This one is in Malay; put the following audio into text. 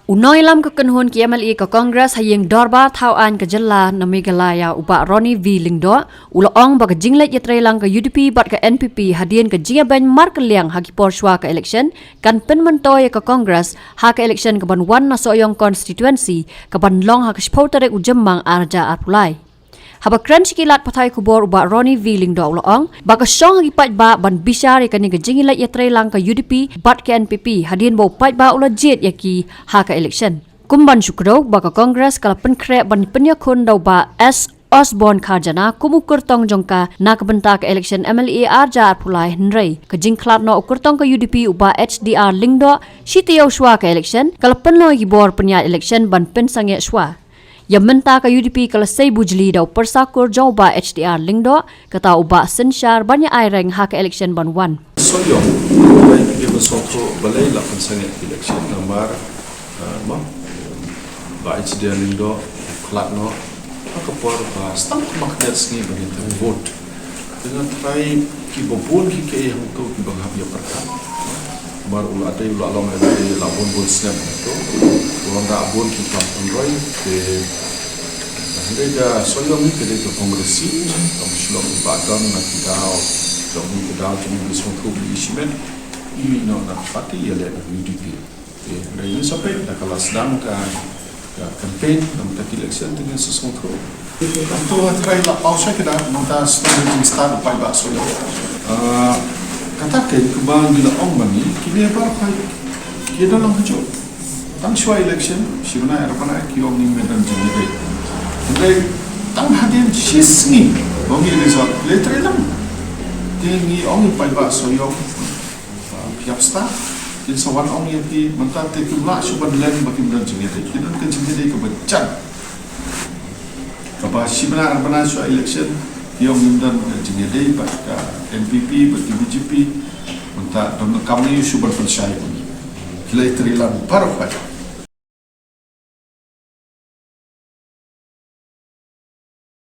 Unoi lam kekenhun ki MLA ke Kongres hayeng dorba tauan ke jela na Meghalaya uba Ronnie V Lyngdoh uloong ba ke jinglet ye treilang ke UDP bat ke NPP hadian ke jinga ben mar ke liang hagi porswa ke election kan pen mentoy ke Kongres ha ke election ke ban wan na Sohïong constituency ke ban long ha ke spotere ujemmang arja arpulai. Haba kran sikilat patai kubor uba Ronnie V Lyngdoh uloong ba ke song hagi pat ba ban bisar ke ni ke jinglet ye treilang ke UDP bat ke NPP hadian bo pat ba ulo jet ye ki ha ke election. Kumban syukro ba ke Kongres kala penkre ban penyakun dau ba S Osborne Karjana kumukur tong jongka na kebentak election MLA arja arpulai henrei ke jingklat no ukur tong ke UDP uba HDR Lyngdoh sitio shwa ke election kala penlo gibor penya election ban pen sange shwa. Yang mentah ke UDP kalau sei bujli dau persakur jauh ba HDR Lyngdoh kata uba sensyar banyak aireng hak election ban wan. Sohïong Ronnie V Lyngdoh lapan sangat election nomor ba HDR Lyngdoh kelat no akapor ba stam maknet sini bagi vote dengan try ki bobon ki ke yang kau ki bang habia perkara mar ul ada ul along ada labon bol snap itu orang dah abon ki kam roy ke mereka Sohïong ni ke ke kongresi kamu Shillong Mail nak dau dong ni dau cuma bisung tu bisimen ini no nak parti ya le UDP dan ini sampai dah kalau sedang campaign dalam election dengan sesuatu itu try lah pausa kita nanti start upaya bah Sohïong katakan kebang bila orang bani kini apa kita dalam hujung tang shua election siapa nak apa kiom ni medan jadi jadi tang hadian sisni bagi result letter lang tingi orang upaya bah Sohïong pihak staff jadi sawan orang yang di mentah tekimlah super dalam bagi medan jadi kita kan jadi kebecan apa siapa nak shua election yang mendan jadi pada NPP bagi UDP mentah don kami super percaya pun kita treilang parah